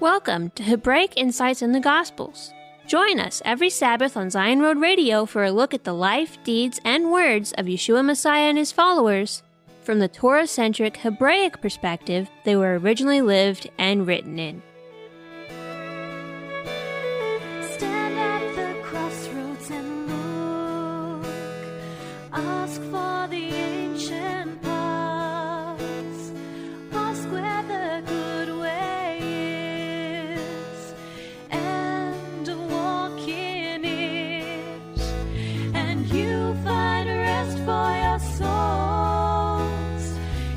Welcome to Hebraic Insights in the Gospels. Join us every Sabbath on Zion Road Radio for a look at the life, deeds, and words of Yeshua Messiah and his followers from the Torah-centric Hebraic perspective they were originally lived and written in. Stand at the crossroads and look. Ask for the ancient paths. Ask where the good way is, and walk in it, and you find rest for your souls.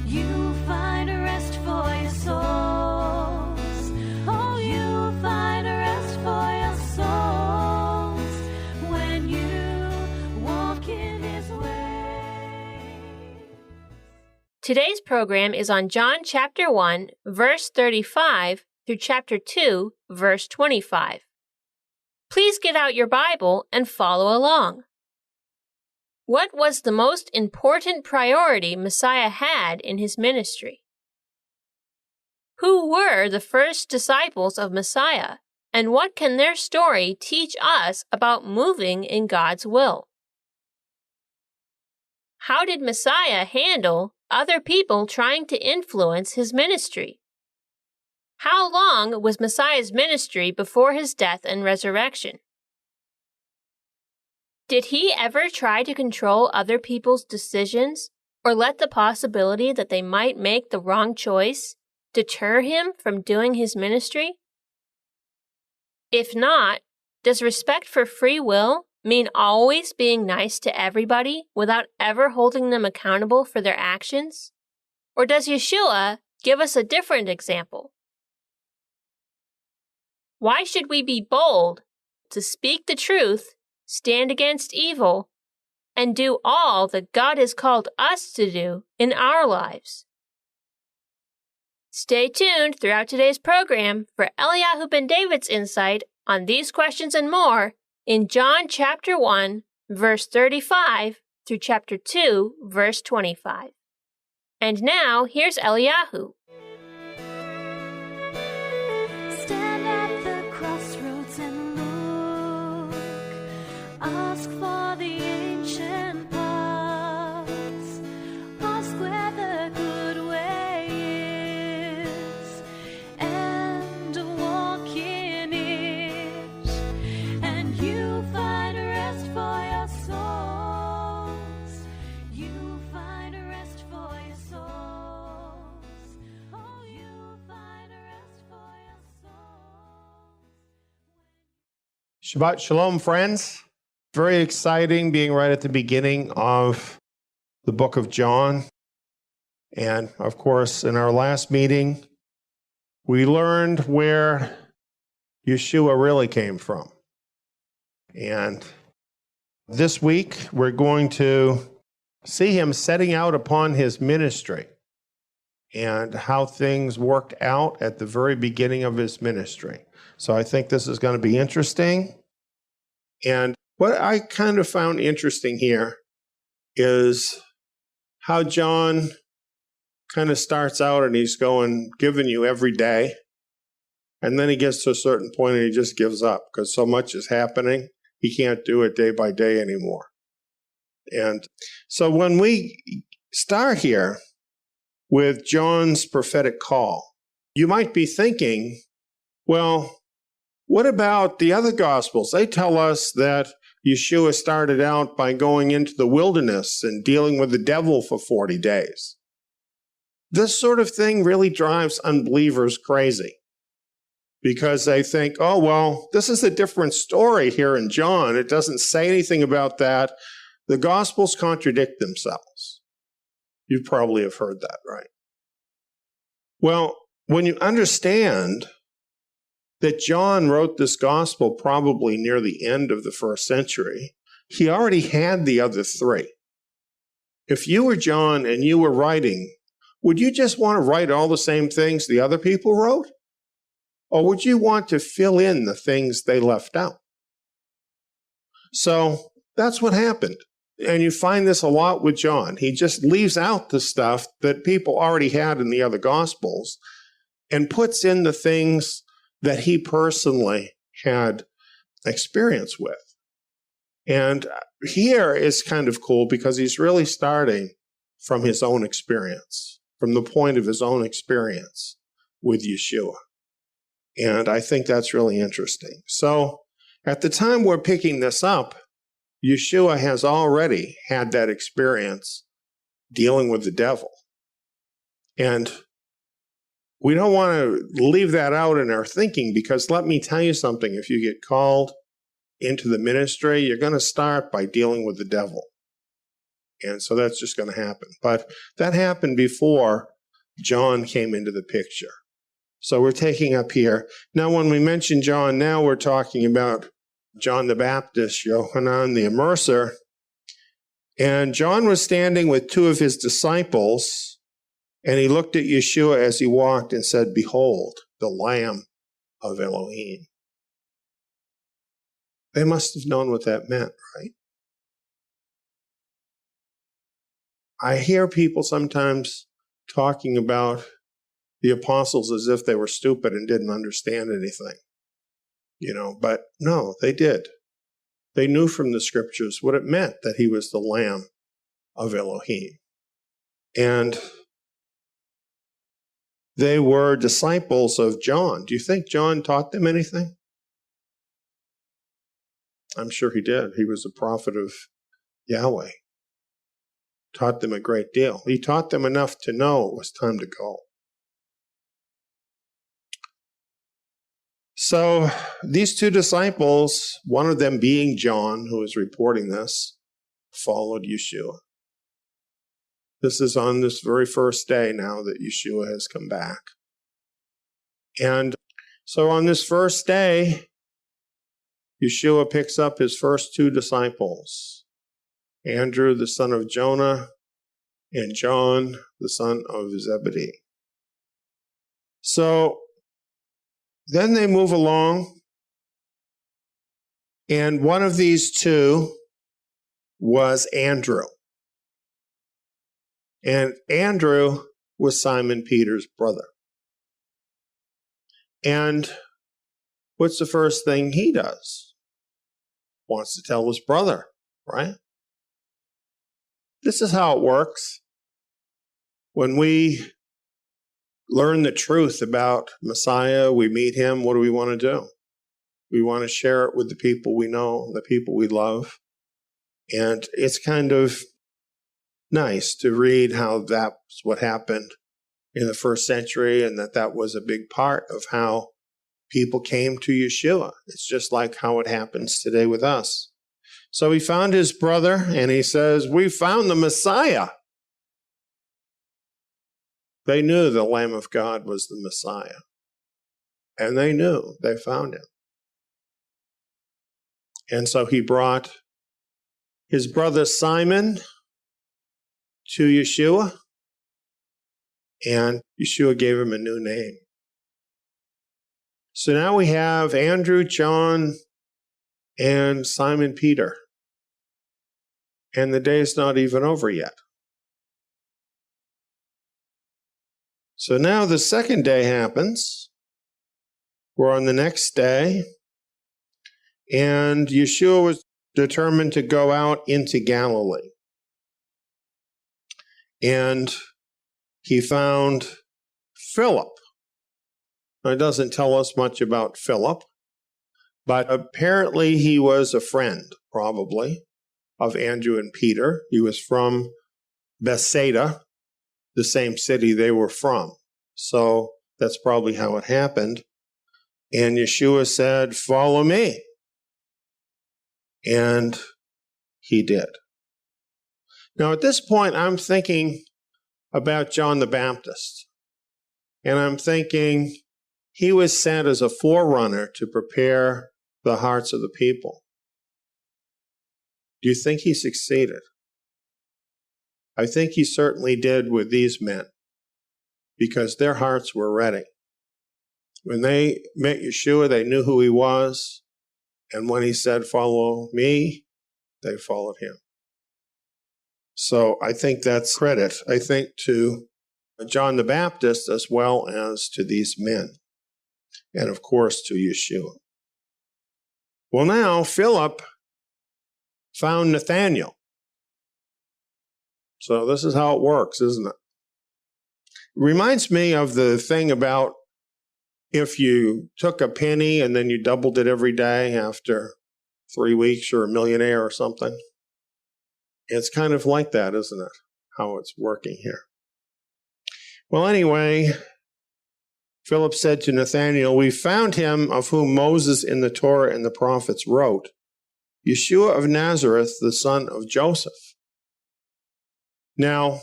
You find rest for your souls. Oh, you find rest for your souls when you walk in his way. Today's program is on John chapter 1, verse 35 through chapter 2, verse 25. Please get out your Bible and follow along. What was the most important priority Messiah had in his ministry? Who were the first disciples of Messiah, and what can their story teach us about moving in God's will? How did Messiah handle other people trying to influence his ministry? How long was Messiah's ministry before his death and resurrection? Did he ever try to control other people's decisions or let the possibility that they might make the wrong choice deter him from doing his ministry? If not, does respect for free will mean always being nice to everybody without ever holding them accountable for their actions? Or does Yeshua give us a different example? Why should we be bold to speak the truth, stand against evil, and do all that God has called us to do in our lives? Stay tuned throughout today's program for Eliyahu ben David's insight on these questions and more in John chapter 1, verse 35 through chapter 2, verse 25. And now, here's Eliyahu. Stand at the crossroads and look. Ask for the ancient paths. Ask where the good way is, and walk in it, and you find rest for your souls. You find rest for your souls. Oh, you find rest for your souls. Shabbat Shalom, friends. Very exciting being right at the beginning of the book of John. And of course, in our last meeting, we learned where Yeshua really came from. And this week, we're going to see him setting out upon his ministry and how things worked out at the very beginning of his ministry. So I think this is going to be interesting. And what I kind of found interesting here is how John kind of starts out and he's giving you every day. And then he gets to a certain point and he just gives up because so much is happening. He can't do it day by day anymore. And so when we start here with John's prophetic call, you might be thinking, well, what about the other Gospels? They tell us that Yeshua started out by going into the wilderness and dealing with the devil for 40 days. This sort of thing really drives unbelievers crazy because they think, oh, well, this is a different story here in John. It doesn't say anything about that. The Gospels contradict themselves. You probably have heard that, right? Well, when you understand that John wrote this gospel probably near the end of the first century, he already had the other three. If you were John and you were writing, would you just want to write all the same things the other people wrote? Or would you want to fill in the things they left out? So that's what happened. And you find this a lot with John. He just leaves out the stuff that people already had in the other Gospels and puts in the things that he personally had experience with. And here is kind of cool because he's really starting from his own experience, from the point of his own experience with Yeshua. And I think that's really interesting. So at the time we're picking this up, Yeshua has already had that experience dealing with the devil. And we don't want to leave that out in our thinking, because let me tell you something, if you get called into the ministry, you're going to start by dealing with the devil. And so that's just going to happen. But that happened before John came into the picture. So we're taking up here. Now, when we mention John, now we're talking about John the Baptist, Yohanan the Immerser. And John was standing with two of his disciples, and he looked at Yeshua as he walked and said, "Behold, the Lamb of Elohim." They must have known what that meant, right? I hear people sometimes talking about the apostles as if they were stupid and didn't understand anything. But no, they did. They knew from the scriptures what it meant that he was the Lamb of Elohim. And they were disciples of John. Do you think John taught them anything? I'm sure he did. He was a prophet of Yahweh. Taught them a great deal. He taught them enough to know it was time to go. So these two disciples, one of them being John, who is reporting this, followed Yeshua. This is on this very first day now that Yeshua has come back. And so on this first day, Yeshua picks up his first two disciples, Andrew, the son of Jonah, and John, the son of Zebedee. So then they move along, and one of these two was Andrew. And Andrew was Simon Peter's brother. And what's the first thing he does? Wants to tell his brother, right? This is how it works. When we learn the truth about Messiah, we meet him, what do we want to do? We want to share it with the people we know, the people we love. And it's kind of nice to read how that's what happened in the first century, and that was a big part of how people came to Yeshua. It's just like how it happens today with us. So he found his brother, and he says, "We found the Messiah." They knew the Lamb of God was the Messiah. And they knew they found him. And so he brought his brother Simon to Yeshua, and Yeshua gave him a new name. So now we have Andrew, John, and Simon Peter. And the day's not even over yet. So now the second day happens. We're on the next day. And Yeshua was determined to go out into Galilee. And he found Philip. Now, it doesn't tell us much about Philip, but apparently he was a friend, probably, of Andrew and Peter. He was from Bethsaida, the same city they were from. So that's probably how it happened. And Yeshua said, "Follow me." And he did. Now, at this point, I'm thinking about John the Baptist. And I'm thinking he was sent as a forerunner to prepare the hearts of the people. Do you think he succeeded? I think he certainly did with these men, because their hearts were ready. When they met Yeshua, they knew who he was. And when he said, "Follow me," they followed him. So I think that's credit, I think, to John the Baptist as well as to these men. and of course to Yeshua. Well, now Philip found Nathanael. So this is how it works, isn't it? It reminds me of the thing about if you took a penny and then you doubled it every day after 3 weeks, you're a millionaire or something. It's kind of like that, isn't it? How it's working here. Well, anyway, Philip said to Nathanael, "We found him of whom Moses in the Torah and the prophets wrote, Yeshua of Nazareth, the son of Joseph." Now,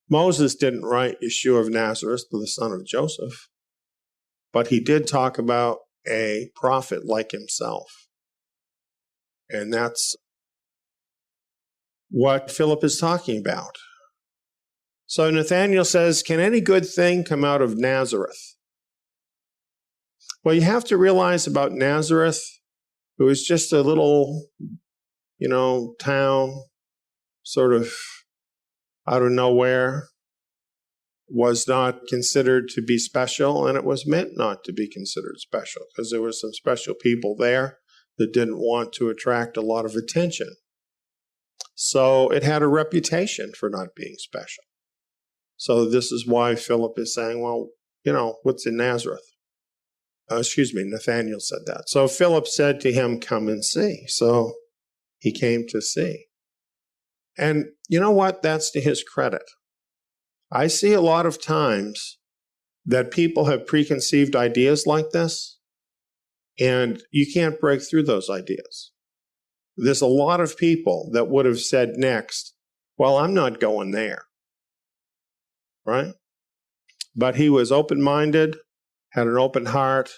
Moses didn't write Yeshua of Nazareth, the son of Joseph, but he did talk about a prophet like himself. And that's what Philip is talking about. So Nathanael says, "Can any good thing come out of Nazareth?" Well, you have to realize about Nazareth, it was just a little, town, sort of out of nowhere, was not considered to be special, and it was meant not to be considered special because there were some special people there that didn't want to attract a lot of attention. So it had a reputation for not being special. So this is why Philip is saying, well, what's in Nazareth? Nathanael said that. So Philip said to him, "Come and see." So he came to see. And you know what? That's to his credit. I see a lot of times that people have preconceived ideas like this, and you can't break through those ideas. There's a lot of people that would have said next, "Well, I'm not going there." Right? But he was open-minded, had an open heart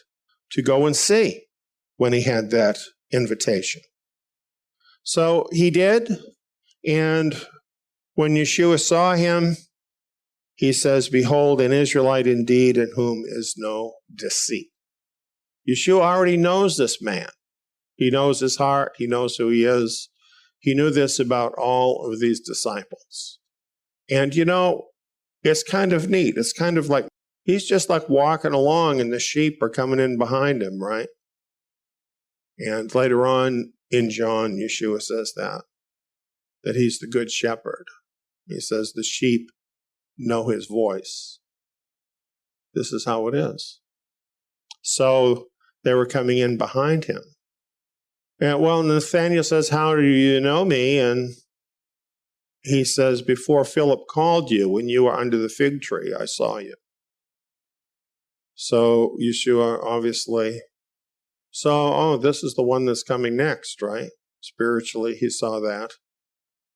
to go and see when he had that invitation. So he did, and when Yeshua saw him, he says, "Behold, an Israelite indeed, in whom is no deceit." Yeshua already knows this man. He knows his heart. He knows who he is. He knew this about all of these disciples. And it's kind of neat. It's kind of like he's just like walking along and the sheep are coming in behind him, right? And later on in John, Yeshua says that he's the good shepherd. He says the sheep know his voice. This is how it is. So they were coming in behind him. And well, Nathanael says, "How do you know me?" And he says, "Before Philip called you, when you were under the fig tree, I saw you." So Yeshua obviously saw, this is the one that's coming next, right? Spiritually, he saw that.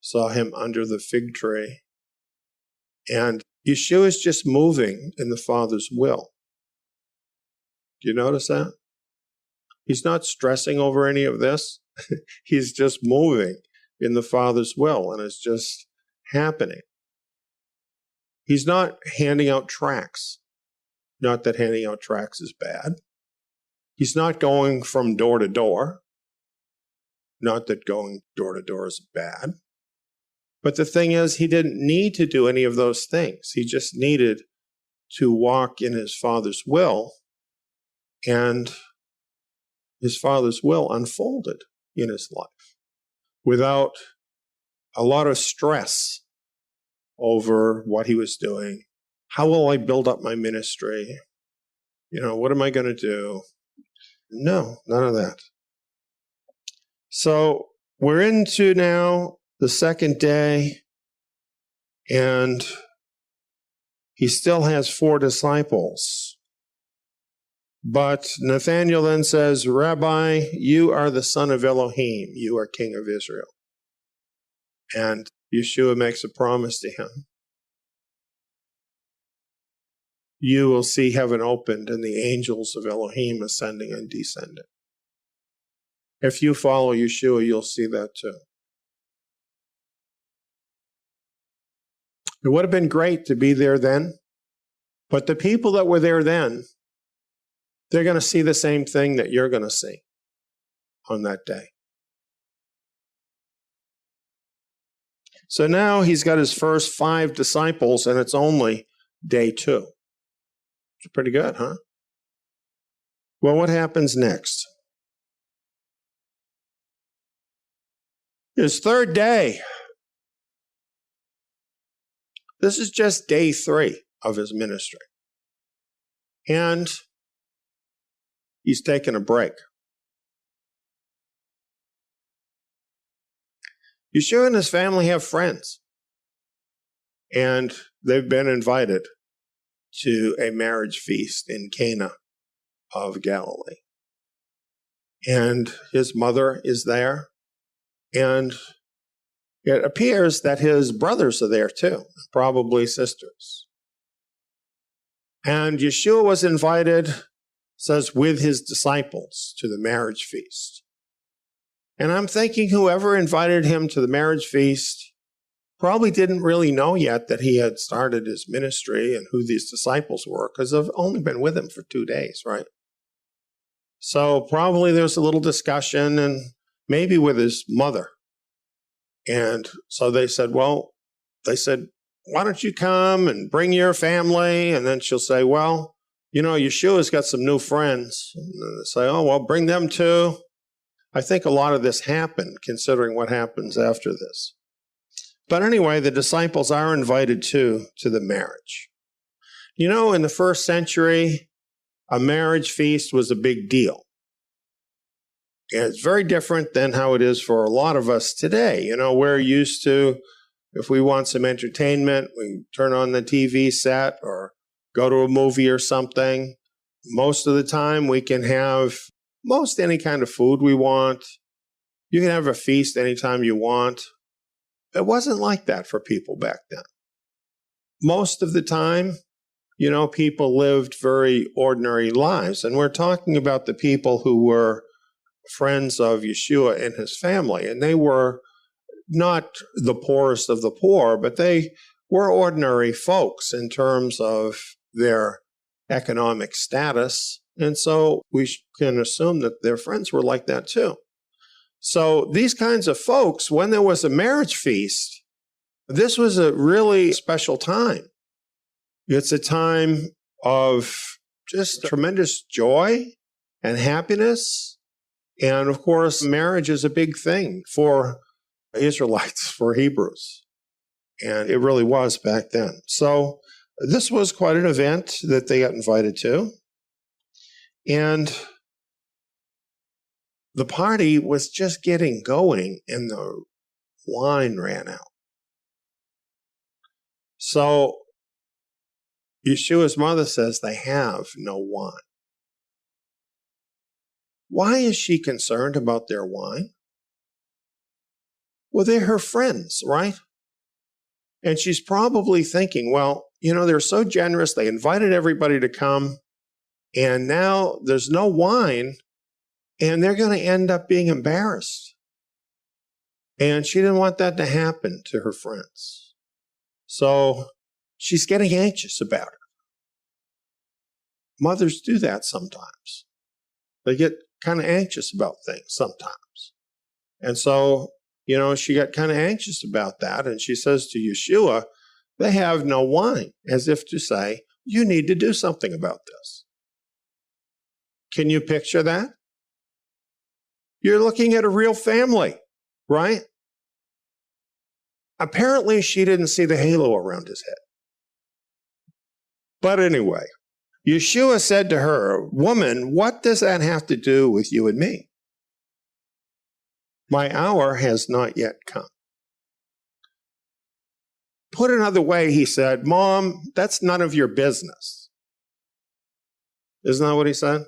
Saw him under the fig tree. And Yeshua is just moving in the Father's will. Do you notice that? He's not stressing over any of this. He's just moving in the Father's will, and it's just happening. He's not handing out tracts. Not that handing out tracts is bad. He's not going from door to door. Not that going door to door is bad. But the thing is, he didn't need to do any of those things. He just needed to walk in his Father's will, and his Father's will unfolded in his life without a lot of stress over what he was doing. How will I build up my ministry? What am I going to do? No, none of that. So we're into now the second day, and he still has 4 disciples. But Nathanael then says, "Rabbi, you are the son of Elohim. You are king of Israel." And Yeshua makes a promise to him. You will see heaven opened and the angels of Elohim ascending and descending. If you follow Yeshua, you'll see that too. It would have been great to be there then, but the people that were there then, they're going to see the same thing that you're going to see on that day. So now he's got his first 5 disciples, and it's only day 2. It's pretty good, huh? Well, what happens next? His third day. This is just day 3 of his ministry. And he's taking a break. Yeshua and his family have friends. And they've been invited to a marriage feast in Cana of Galilee. And his mother is there. And it appears that his brothers are there too, probably sisters. And Yeshua was invited, says, with his disciples to the marriage feast. And I'm thinking whoever invited him to the marriage feast probably didn't really know yet that he had started his ministry and who these disciples were, because they've only been with him for 2 days, right? So probably there's a little discussion, and maybe with his mother. And so they said, why don't you come and bring your family? And then she'll say, well, Yeshua's got some new friends. And they say, oh, well, bring them too. I think a lot of this happened, considering what happens after this. But anyway, the disciples are invited to the marriage. In the first century, a marriage feast was a big deal. And it's very different than how it is for a lot of us today. We're used to, if we want some entertainment, we turn on the TV set or go to a movie or something. Most of the time, we can have most any kind of food we want. You can have a feast anytime you want. It wasn't like that for people back then. Most of the time, people lived very ordinary lives. And we're talking about the people who were friends of Yeshua and his family. And they were not the poorest of the poor, but they were ordinary folks in terms of their economic status. And so we can assume that their friends were like that too. So these kinds of folks, when there was a marriage feast, this was a really special time. It's a time of just tremendous joy and happiness. And of course, marriage is a big thing for Israelites, for Hebrews. And it really was back then. So this was quite an event that they got invited to. And the party was just getting going and the wine ran out. So Yeshua's mother says they have no wine. Why is she concerned about their wine? Well, they're her friends, right? And she's probably thinking, well, they're so generous. They invited everybody to come. And now there's no wine. And they're going to end up being embarrassed. And she didn't want that to happen to her friends. So she's getting anxious about it. Mothers do that sometimes. They get kind of anxious about things sometimes. And so, she got kind of anxious about that. And she says to Yeshua, they have no wine, as if to say, you need to do something about this. Can you picture that? You're looking at a real family, right? Apparently, she didn't see the halo around his head. But anyway, Yeshua said to her, woman, what does that have to do with you and me? My hour has not yet come. Put another way, he said, Mom, that's none of your business. Isn't that what he said?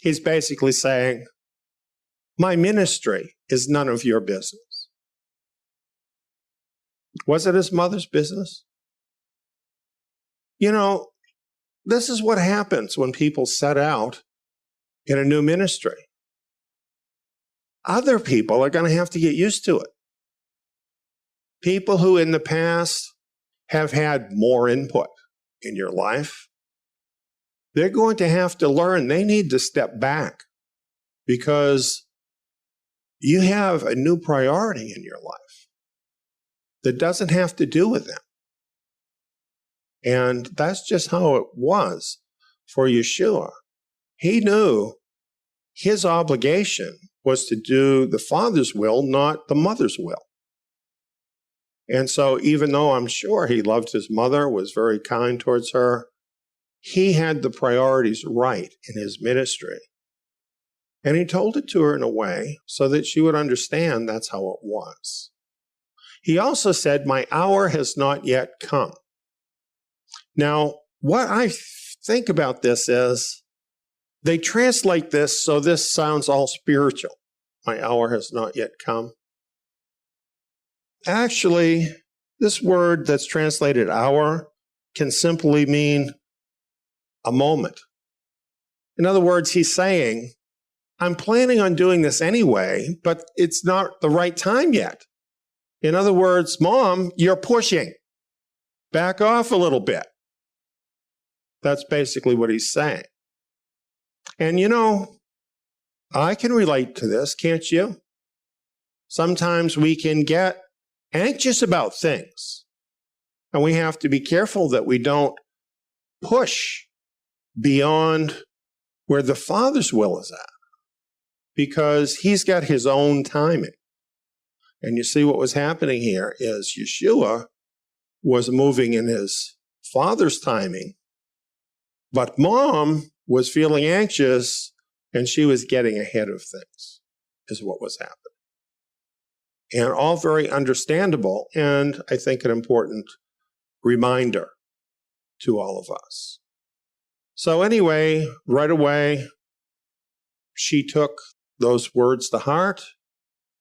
He's basically saying, my ministry is none of your business. Was it his mother's business? This is what happens when people set out in a new ministry. Other people are going to have to get used to it. People who in the past have had more input in your life, they're going to have to learn they need to step back because you have a new priority in your life that doesn't have to do with them. And that's just how it was for Yeshua He knew his obligation was to do the Father's will, not the mother's will. And so even though I'm sure he loved his mother, was very kind towards her, he had the priorities right in his ministry. And he told it to her in a way so that she would understand that's how it was. He also said, my hour has not yet come. Now, what I think about this is, they translate this so this sounds all spiritual. My hour has not yet come. Actually, this word that's translated hour can simply mean a moment. In other words, he's saying, I'm planning on doing this anyway, but it's not the right time yet. In other words, Mom, you're pushing. Back off a little bit. That's basically what he's saying. And I can relate to this, can't you? Sometimes we can get anxious about things. And we have to be careful that we don't push beyond where the Father's will is at. Because he's got his own timing. And you see what was happening here is Yeshua was moving in his Father's timing, but Mom was feeling anxious and she was getting ahead of things, is what was happening. And all very understandable, and I think an important reminder to all of us. So anyway, right away, she took those words to heart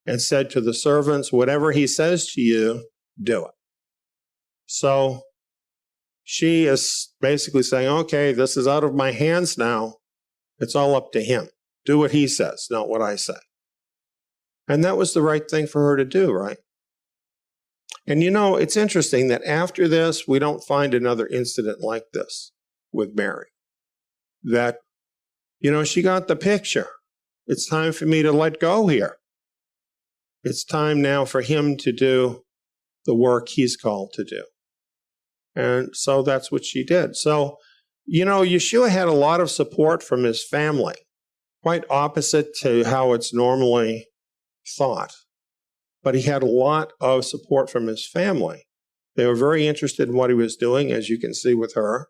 and said to the servants, whatever he says to you, do it. So she is basically saying, okay, this is out of my hands now. It's all up to him. Do what he says, not what I say. And that was the right thing for her to do, right? And it's interesting that after this, we don't find another incident like this with Mary. That, she got the picture. It's time for me to let go here. It's time now for him to do the work he's called to do. And so that's what she did. So, Yeshua had a lot of support from his family, quite opposite to how it's normally thought. But he had a lot of support from his family. They were very interested in what he was doing, as you can see with her.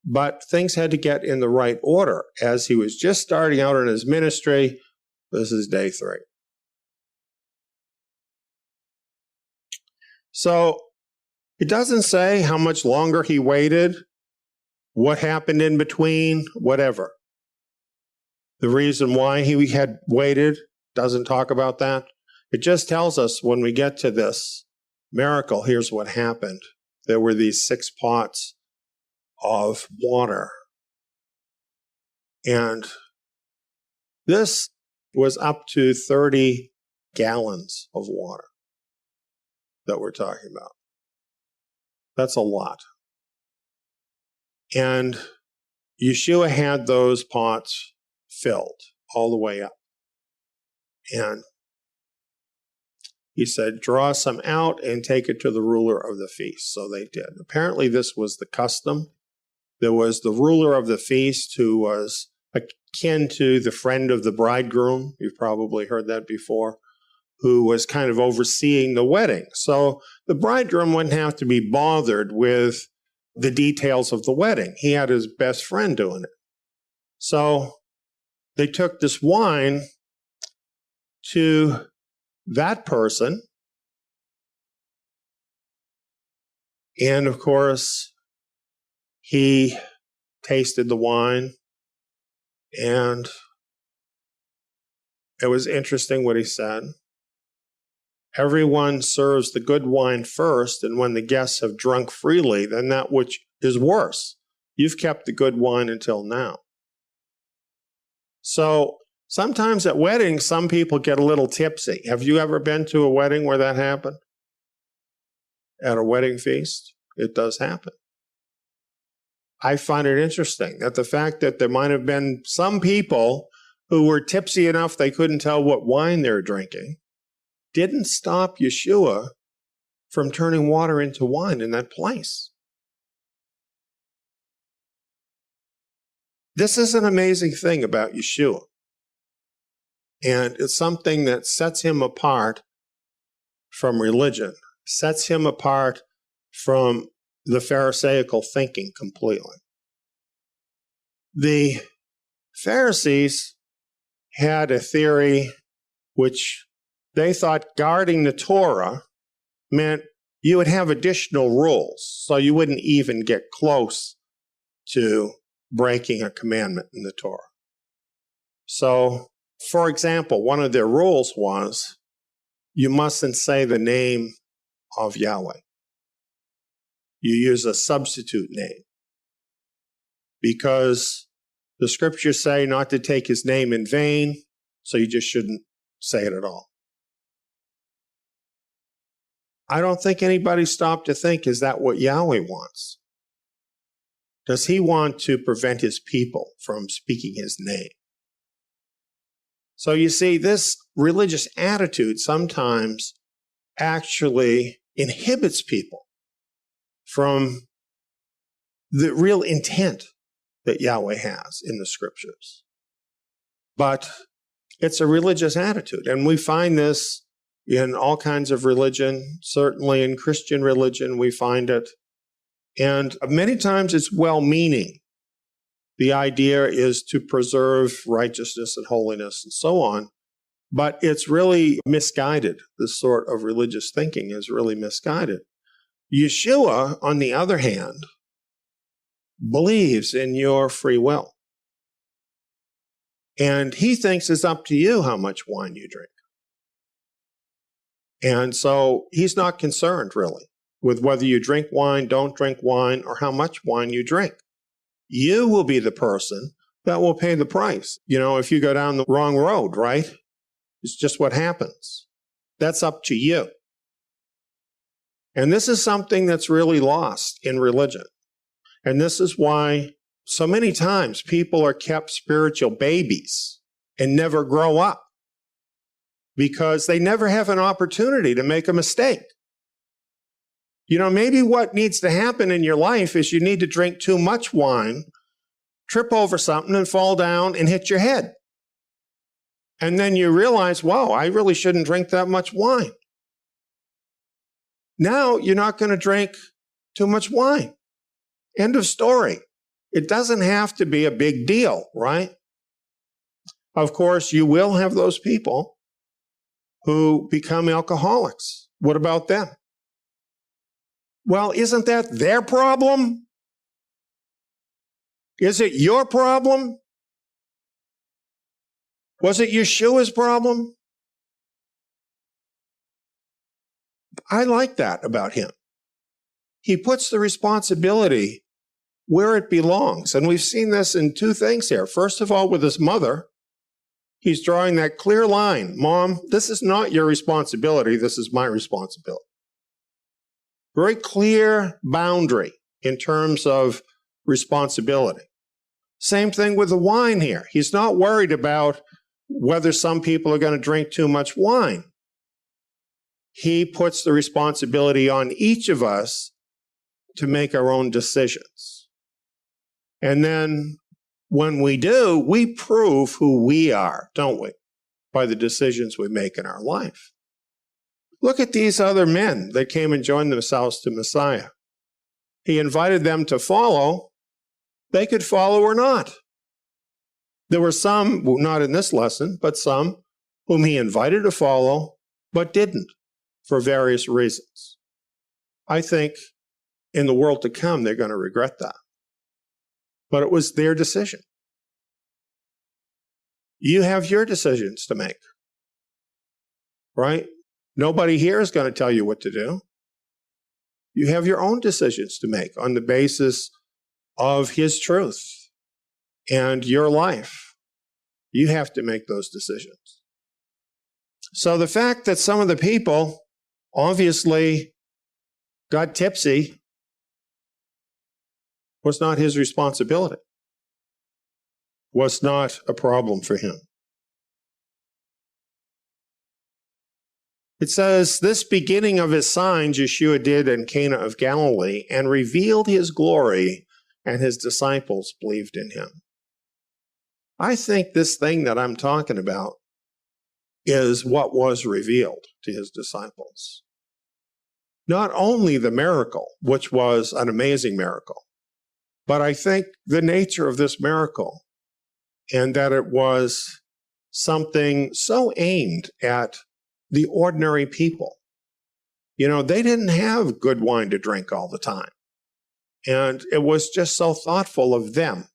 But things had to get in the right order. As he was just starting out in his ministry, this is day 3. So it doesn't say how much longer he waited, what happened in between, whatever. The reason why he had waited doesn't talk about that. It just tells us when we get to this miracle, here's what happened. There were these 6 pots of water. And this was up to 30 gallons of water that we're talking about. That's a lot. And Yeshua had those pots filled all the way up. And he said, draw some out and take it to the ruler of the feast. So they did. Apparently this was the custom. There was the ruler of the feast who was akin to the friend of the bridegroom. You've probably heard that before, who was kind of overseeing the wedding. So the bridegroom wouldn't have to be bothered with the details of the wedding. He had his best friend doing it. So they took this wine to that person. And of course, he tasted the wine, and it was interesting what he said. Everyone serves the good wine first, and when the guests have drunk freely, then that which is worse. You've kept the good wine until now. So sometimes at weddings, some people get a little tipsy. Have you ever been to a wedding where that happened? At a wedding feast? It does happen. I find it interesting that the fact that there might have been some people who were tipsy enough they couldn't tell what wine they were drinking didn't stop Yeshua from turning water into wine in that place. This is an amazing thing about Yeshua. And it's something that sets him apart from religion, sets him apart from the Pharisaical thinking completely. The Pharisees had a theory which they thought guarding the Torah meant you would have additional rules, so you wouldn't even get close to breaking a commandment in the Torah. So, for example, one of their rules was you mustn't say the name of Yahweh. You use a substitute name because the scriptures say not to take his name in vain, so you just shouldn't say it at all. I don't think anybody stopped to think, is that what Yahweh wants? Does he want to prevent his people from speaking his name? So you see, this religious attitude sometimes actually inhibits people from the real intent that Yahweh has in the scriptures. But it's a religious attitude, and we find this in all kinds of religion. Certainly in Christian religion we find it, and many times it's well-meaning. The idea is to preserve righteousness and holiness and so on, but it's really misguided. This sort of religious thinking is really misguided. Yeshua, on the other hand, believes in your free will. And he thinks it's up to you how much wine you drink. And so he's not concerned, really, with whether you drink wine, don't drink wine, or how much wine you drink. You will be the person that will pay the price. You know, if you go down the wrong road, right? It's just what happens. That's up to you. And this is something that's really lost in religion. And this is why so many times people are kept spiritual babies and never grow up, because they never have an opportunity to make a mistake. You know, maybe what needs to happen in your life is you need to drink too much wine, trip over something and fall down and hit your head. And then you realize, wow, I really shouldn't drink that much wine. Now you're not going to drink too much wine. End of story. It doesn't have to be a big deal, right? Of course, you will have those people who become alcoholics. What about them? Well, isn't that their problem? Is it your problem? Was it Yeshua's problem? I like that about him. He puts the responsibility where it belongs. And we've seen this in two things here. First of all, with his mother, he's drawing that clear line. Mom, this is not your responsibility. This is my responsibility. Very clear boundary in terms of responsibility. Same thing with the wine here. He's not worried about whether some people are going to drink too much wine. He puts the responsibility on each of us to make our own decisions. And then when we do, we prove who we are, don't we? By the decisions we make in our life. Look at these other men that came and joined themselves to Messiah. He invited them to follow. They could follow or not. There were some, not in this lesson, but some whom he invited to follow, but didn't for various reasons. I think in the world to come, they're going to regret that. But it was their decision. You have your decisions to make, right? Nobody here is going to tell you what to do. You have your own decisions to make on the basis of his truth and your life. You have to make those decisions. So the fact that some of the people obviously got tipsy was not his responsibility, was not a problem for him. It says, this beginning of his signs Yeshua did in Cana of Galilee and revealed his glory, and his disciples believed in him. I think this thing that I'm talking about is what was revealed to his disciples. Not only the miracle, which was an amazing miracle, but I think the nature of this miracle and that it was something so aimed at the ordinary people. You know, they didn't have good wine to drink all the time. And it was just so thoughtful of them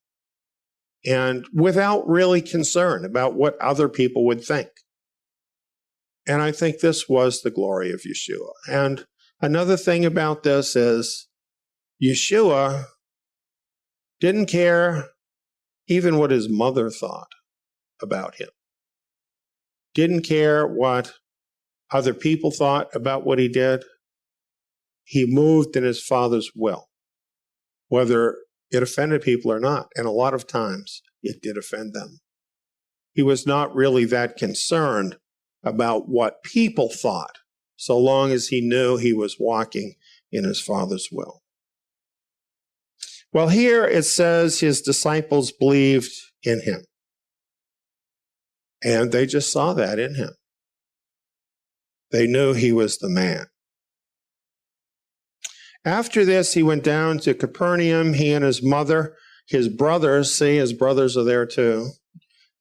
and without really concern about what other people would think. And I think this was the glory of Yeshua. And another thing about this is Yeshua didn't care even what his mother thought about him. Didn't care what other people thought about what he did. He moved in his Father's will, whether it offended people or not. And a lot of times it did offend them. He was not really that concerned about what people thought, so long as he knew he was walking in his Father's will. Well, here it says his disciples believed in him. And they just saw that in him. They knew he was the man. After this, he went down to Capernaum, he and his mother, his brothers, see, his brothers are there too,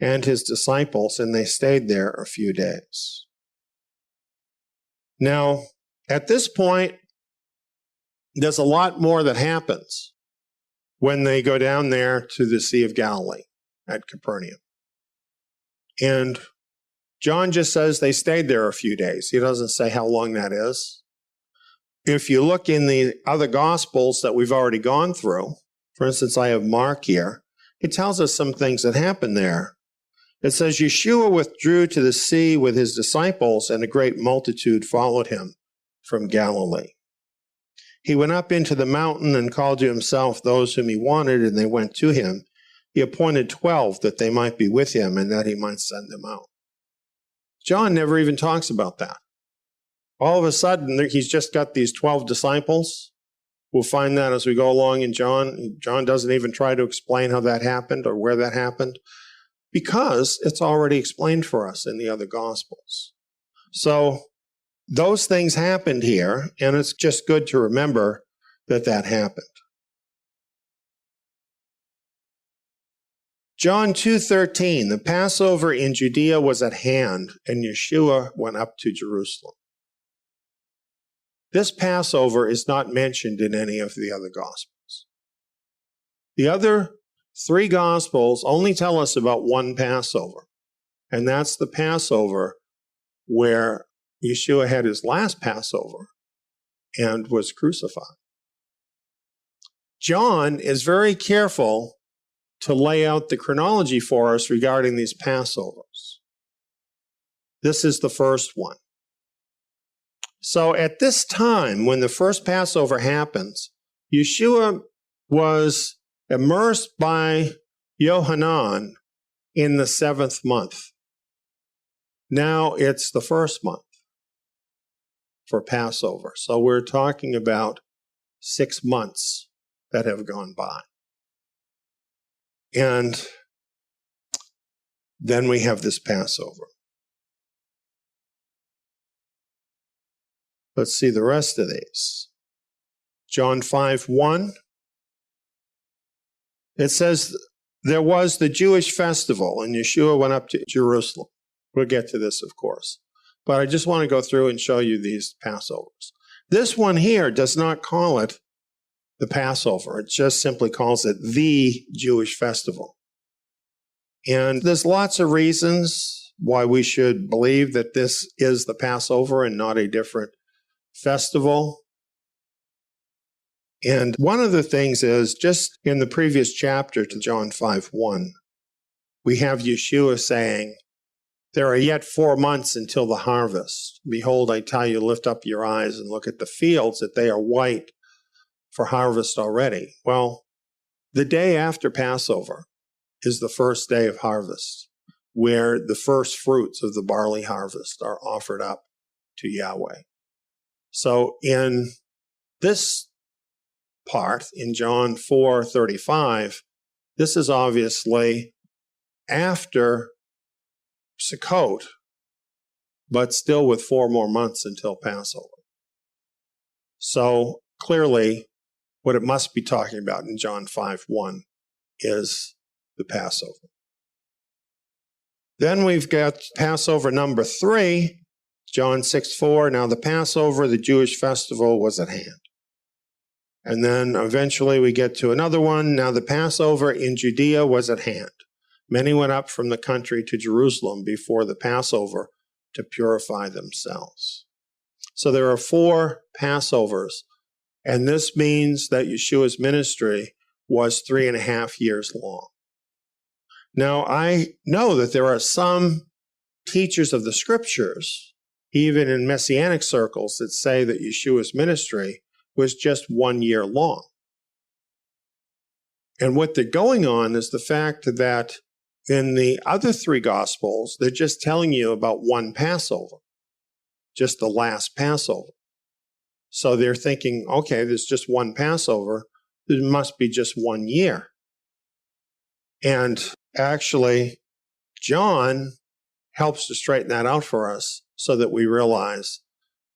and his disciples, and they stayed there a few days. Now, at this point, there's a lot more that happens when they go down there to the Sea of Galilee at Capernaum. And John just says they stayed there a few days. He doesn't say how long that is. If you look in the other Gospels that we've already gone through, for instance, I have Mark here, it tells us some things that happened there. It says, Yeshua withdrew to the sea with his disciples, and a great multitude followed him from Galilee. He went up into the mountain and called to himself those whom he wanted, and they went to him. He appointed 12 that they might be with him and that he might send them out. John never even talks about that. All of a sudden, he's just got these 12 disciples. We'll find that as we go along in John. John doesn't even try to explain how that happened or where that happened, because it's already explained for us in the other Gospels. So those things happened here, and it's just good to remember that that happened. John 2:13, the Passover in Judea was at hand, and Yeshua went up to Jerusalem. This Passover is not mentioned in any of the other Gospels. The other 3 Gospels only tell us about one Passover, and that's the Passover where Yeshua had his last Passover and was crucified. John is very careful to lay out the chronology for us regarding these Passovers. This is the first one. So at this time, when the first Passover happens, Yeshua was immersed by Yohanan in the 7th month. Now it's the 1st month for Passover. So we're talking about 6 months that have gone by. And then we have this Passover. Let's see the rest of these. John 5:1. It says, there was the Jewish festival, and Yeshua went up to Jerusalem. We'll get to this, of course. But I just want to go through and show you these Passovers. This one here does not call it the Passover. It just simply calls it the Jewish festival. And there's lots of reasons why we should believe that this is the Passover and not a different festival. And one of the things is, just in the previous chapter to John 5:1, we have Yeshua saying, there are yet 4 months until the harvest. Behold, I tell you, lift up your eyes and look at the fields, that they are white for harvest already. Well, the day after Passover is the first day of harvest, where the first fruits of the barley harvest are offered up to Yahweh. So in this part, in John 4:35, this is obviously after Sukkot, but still with 4 more months until Passover. So clearly, what it must be talking about in John 5:1 is the Passover. Then we've got Passover number 3, John 6:4. Now the Passover, the Jewish festival, was at hand. And then eventually we get to another one. Now the Passover in Judea was at hand. Many went up from the country to Jerusalem before the Passover to purify themselves. So there are 4 Passovers, and this means that Yeshua's ministry was 3.5 years long. Now, I know that there are some teachers of the scriptures, even in Messianic circles, that say that Yeshua's ministry was just 1 year long. And what they're going on is the fact that in the other 3 Gospels, they're just telling you about one Passover, just the last Passover. So they're thinking, okay, there's just one Passover. There must be just 1 year. And actually, John helps to straighten that out for us so that we realize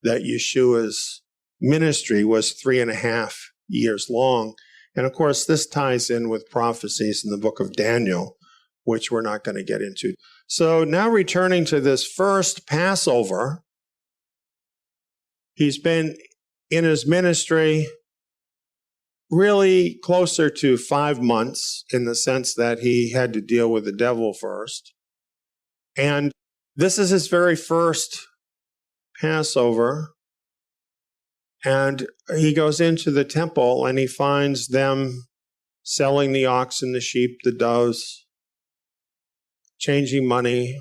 that Yeshua's ministry was 3.5 years long. And of course, this ties in with prophecies in the book of Daniel, which we're not going to get into. So now returning to this first Passover, he's been in his ministry really closer to 5 months in the sense that he had to deal with the devil first. And this is his very first Passover. And he goes into the temple and he finds them selling the oxen, the sheep, the doves, changing money,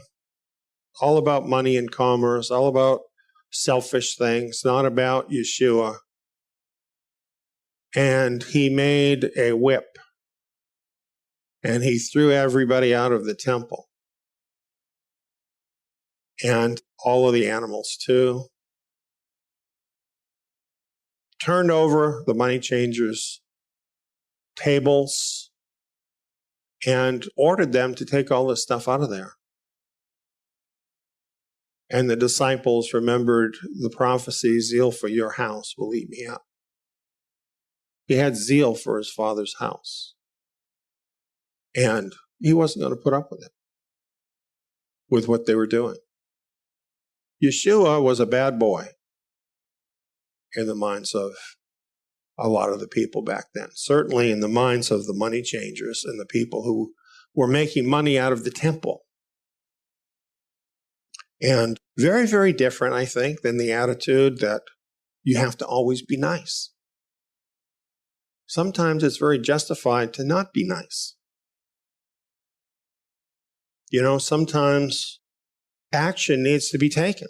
all about money and commerce, all about selfish things, not about Yeshua. And he made a whip and he threw everybody out of the temple and all of the animals too. Turned over the money changers' tables and ordered them to take all this stuff out of there. And the disciples remembered the prophecy, zeal for your house will eat me up. He had zeal for his Father's house. And he wasn't going to put up with it, with what they were doing. Yeshua was a bad boy in the minds of a lot of the people back then. Certainly in the minds of the money changers and the people who were making money out of the temple. And very, very different, I think, than the attitude that you have to always be nice. Sometimes it's very justified to not be nice. You know, sometimes action needs to be taken.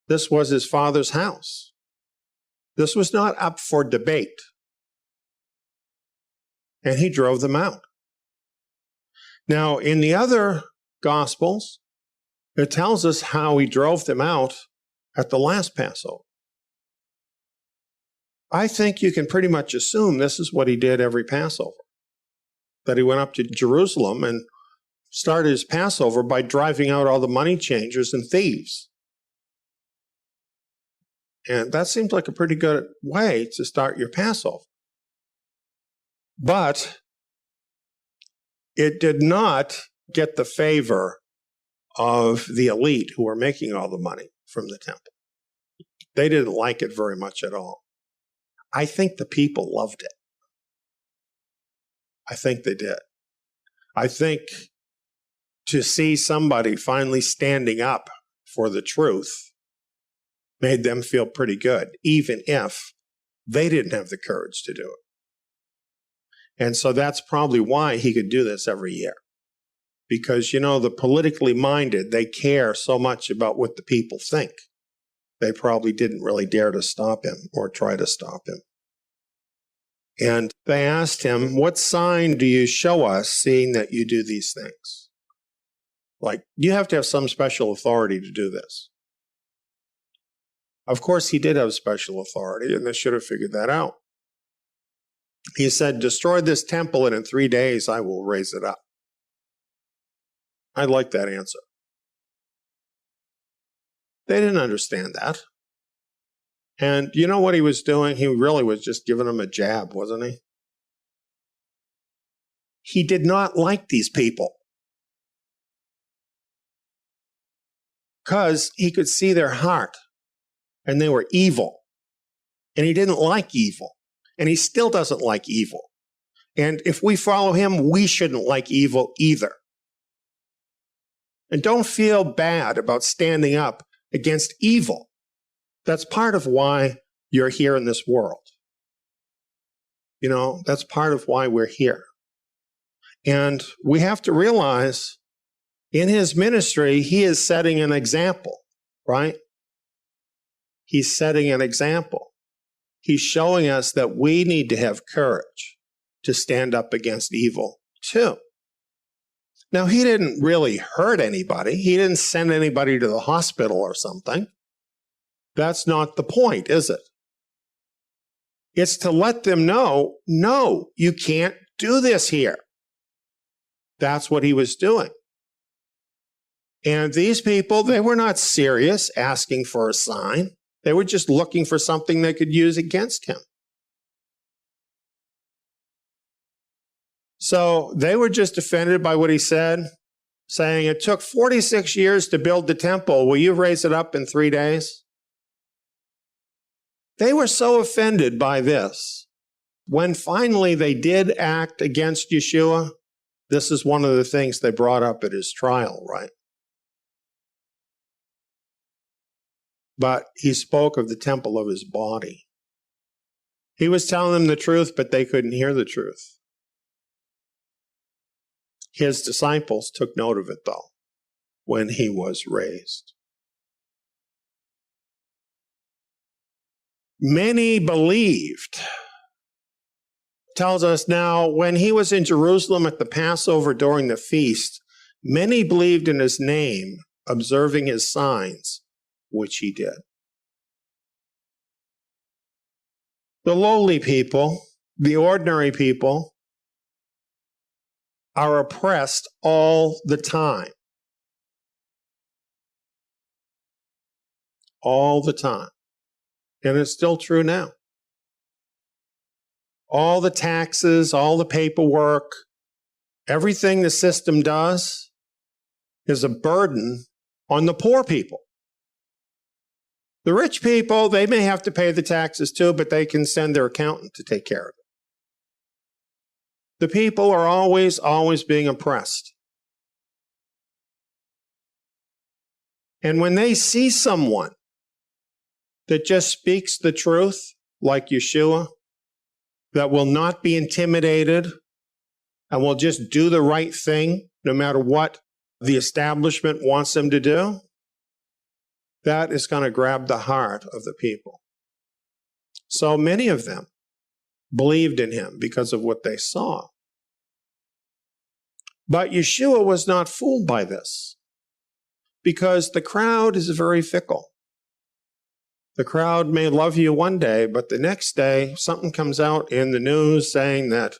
This was his Father's house. This was not up for debate. And he drove them out. Now, in the other Gospels, it tells us how he drove them out at the last Passover. I think you can pretty much assume this is what he did every Passover. That he went up to Jerusalem and started his Passover by driving out all the money changers and thieves. And that seems like a pretty good way to start your Passover. But it did not get the favor of the elite who were making all the money from the temple. They didn't like it very much at all. I think the people loved it. I think they did. I think to see somebody finally standing up for the truth made them feel pretty good, even if they didn't have the courage to do it. And so that's probably why he could do this every year. Because, you know, the politically minded, they care so much about what the people think. They probably didn't really dare to stop him or try to stop him. And they asked him, what sign do you show us seeing that you do these things? Like, you have to have some special authority to do this. Of course, he did have special authority, and they should have figured that out. He said, destroy this temple, and in 3 days I will raise it up. I like that answer. They didn't understand that. And you know what he was doing? He really was just giving them a jab, wasn't he? He did not like these people because he could see their heart and they were evil. And he didn't like evil. And he still doesn't like evil. And if we follow him, we shouldn't like evil either. And don't feel bad about standing up against evil. That's part of why you're here in this world. You know, that's part of why we're here. And we have to realize in his ministry, he is setting an example, right? He's setting an example. He's showing us that we need to have courage to stand up against evil too. Now, he didn't really hurt anybody. He didn't send anybody to the hospital or something. That's not the point, is it? It's to let them know, no, you can't do this here. That's what he was doing. And these people, they were not serious asking for a sign. They were just looking for something they could use against him. So they were just offended by what he said, saying, it took 46 years to build the temple. Will you raise it up in 3 days? They were so offended by this. When finally they did act against Yeshua, this is one of the things they brought up at his trial, right? But he spoke of the temple of his body. He was telling them the truth, but they couldn't hear the truth. His disciples took note of it, though, when he was raised. Many believed. Tells us now, when he was in Jerusalem at the Passover during the feast, many believed in his name, observing his signs, which he did. The lowly people, the ordinary people, are oppressed all the time. All the time. And it's still true now. All the taxes, all the paperwork, everything the system does is a burden on the poor people. The rich people, they may have to pay the taxes too, but they can send their accountant to take care of it. The people are always being oppressed. And when they see someone that just speaks the truth, like Yeshua, that will not be intimidated and will just do the right thing no matter what the establishment wants them to do, that is going to grab the heart of the people. So many of them believed in him because of what they saw. But Yeshua was not fooled by this, because the crowd is very fickle. The crowd may love you one day, but the next day something comes out in the news saying that,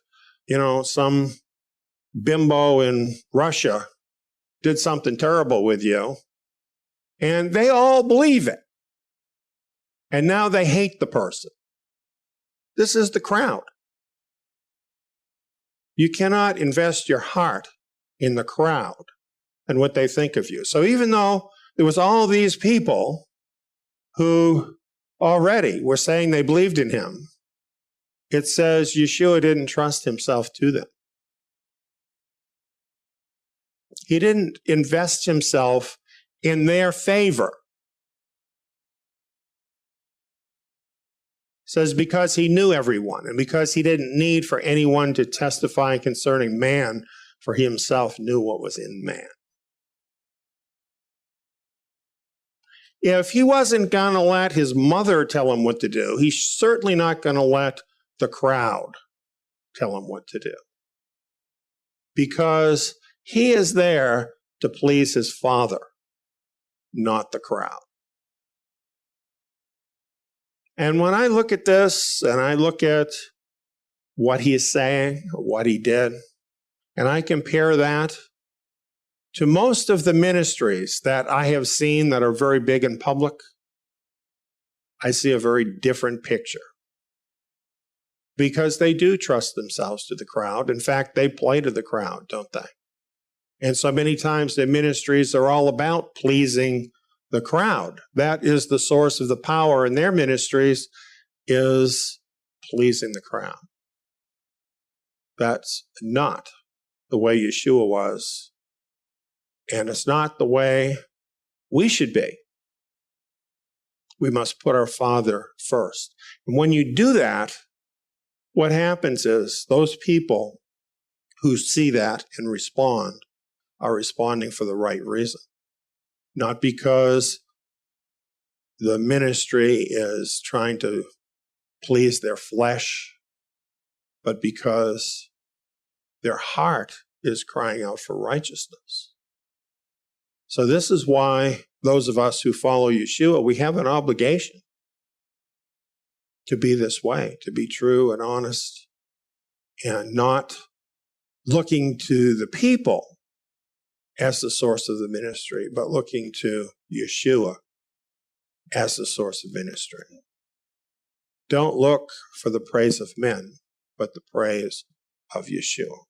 some bimbo in Russia did something terrible with you, and they all believe it. And now they hate the person. This is the crowd. You cannot invest your heart in the crowd and what they think of you. So even though there was all these people who already were saying they believed in him, it says Yeshua didn't trust himself to them. He didn't invest himself in their favor. It says because he knew everyone and because he didn't need for anyone to testify concerning man, for he himself knew what was in man. If he wasn't going to let his mother tell him what to do, he's certainly not going to let the crowd tell him what to do. Because he is there to please his Father, not the crowd. And when I look at this, and I look at what he is saying, what he did, and I compare that To most of the ministries that I have seen that are very big in public, I see a very different picture. Because they do trust themselves to the crowd. In fact, they play to the crowd, don't they? And so many times their ministries are all about pleasing the crowd. That is the source of the power in their ministries, is pleasing the crowd. That's not the way Yeshua was. And it's not the way we should be. We must put our Father first. And when you do that, what happens is those people who see that and respond are responding for the right reason. Not because the ministry is trying to please their flesh, but because their heart is crying out for righteousness. So this is why those of us who follow Yeshua, we have an obligation to be this way, to be true and honest, and not looking to the people as the source of the ministry, but looking to Yeshua as the source of ministry. Don't look for the praise of men, but the praise of Yeshua.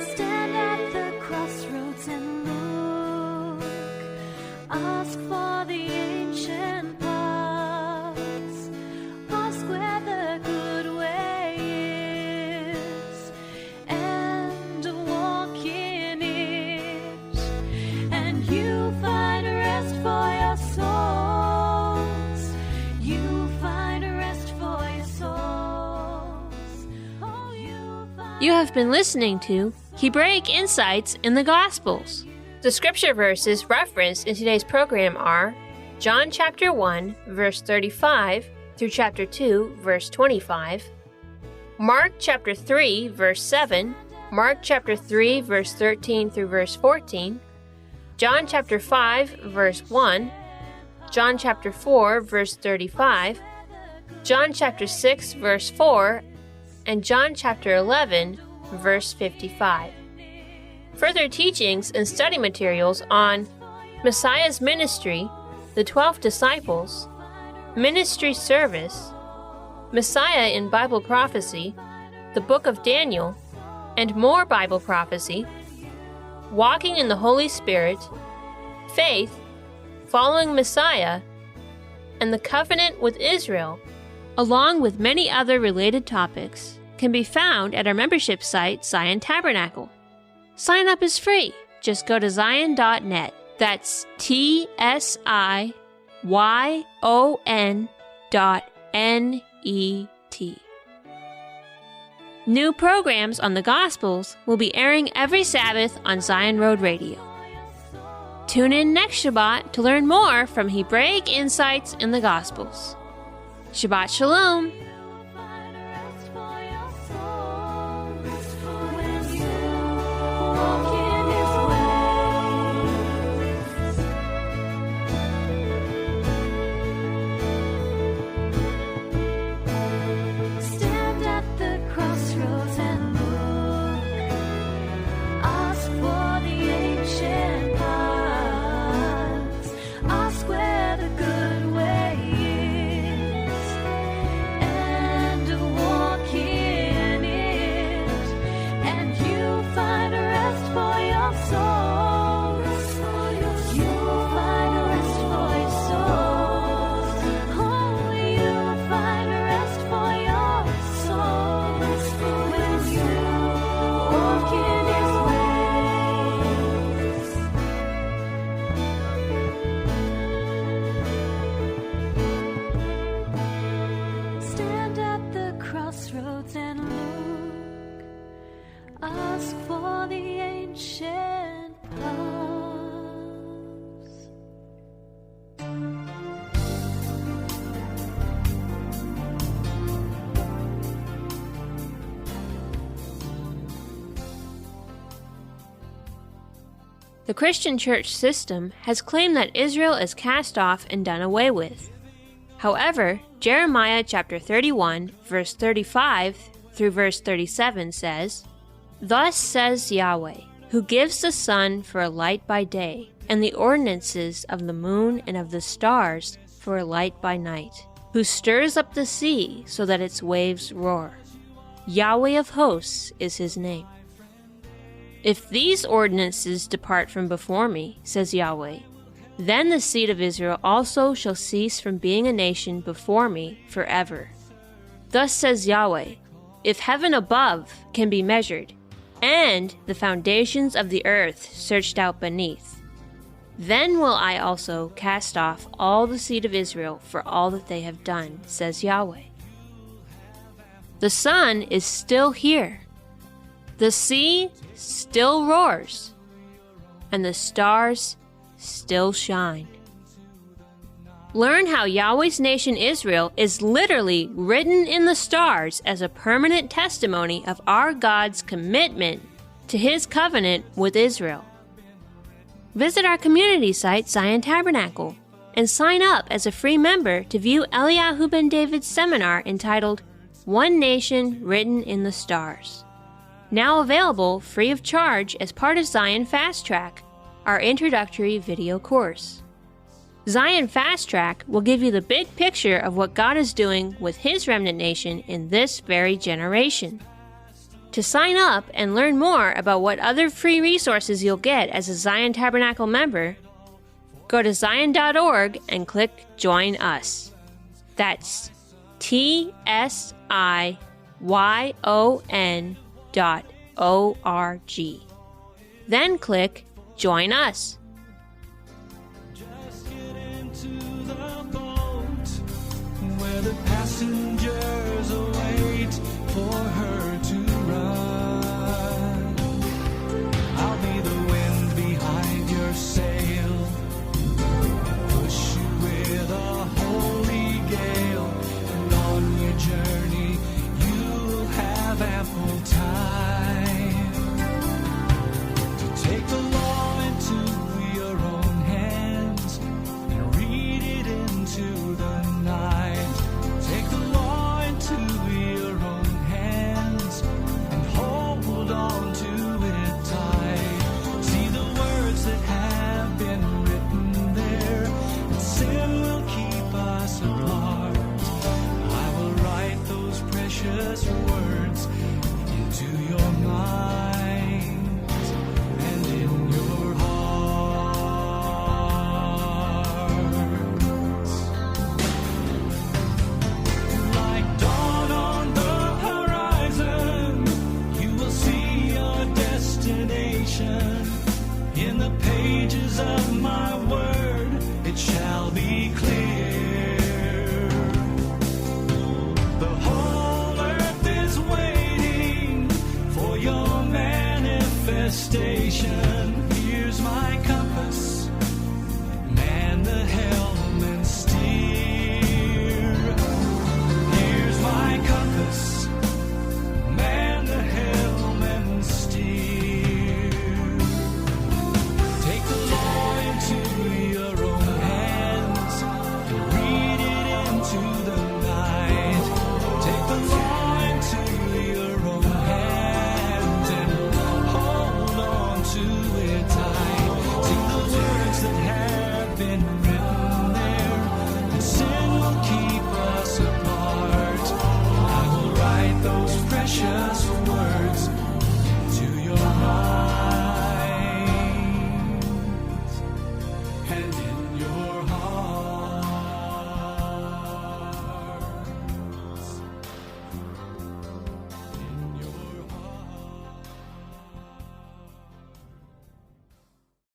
Stand at the crossroads and look. Ask for the ancient paths. Ask where the good way is, and walk in it. And you find rest for your souls. You find rest for your souls. Oh, You have been listening to Hebraic Insights in the Gospels. The scripture verses referenced in today's program are John chapter 1, verse 35 through chapter 2, verse 25, Mark chapter 3, verse 7, Mark chapter 3, verse 13 through verse 14, John chapter 5, verse 1, John chapter 4, verse 35, John chapter 6, verse 4, and John chapter 11, verse 55. Further teachings and study materials on Messiah's ministry, the 12 disciples, ministry service, Messiah in Bible prophecy, the book of Daniel, and more Bible prophecy, walking in the Holy Spirit, faith, following Messiah, and the covenant with Israel, along with many other related topics, can be found at our membership site, Zion Tabernacle. Sign up is free. Just go to zion.net. That's TSIYON.net. New programs on the Gospels will be airing every Sabbath on Zion Road Radio. Tune in next Shabbat to learn more from Hebraic Insights in the Gospels. Shabbat Shalom! Stand at the crossroads and look. Ask for the ancient paths. Ask where the good way is, The Christian church system has claimed that Israel is cast off and done away with. However, Jeremiah chapter 31, verse 35 through verse 37 says, "Thus says Yahweh, who gives the sun for a light by day, and the ordinances of the moon and of the stars for a light by night, who stirs up the sea so that its waves roar. Yahweh of hosts is his name. If these ordinances depart from before me, says Yahweh, then the seed of Israel also shall cease from being a nation before me forever. Thus says Yahweh, if heaven above can be measured, and the foundations of the earth searched out beneath, then will I also cast off all the seed of Israel for all that they have done, says Yahweh." The sun is still here. The sea still roars, and the stars still shine. Learn how Yahweh's nation Israel is literally written in the stars as a permanent testimony of our God's commitment to his covenant with Israel. Visit our community site, Zion Tabernacle, and sign up as a free member to view Eliyahu ben David's seminar entitled One Nation Written in the Stars. Now available free of charge as part of Zion Fast Track, our introductory video course. Zion Fast Track will give you the big picture of what God is doing with his remnant nation in this very generation. To sign up and learn more about what other free resources you'll get as a Zion Tabernacle member, go to zion.org and click Join Us. That's TSIYON.org. Then click Join Us. Just get into the boat where the passengers await for her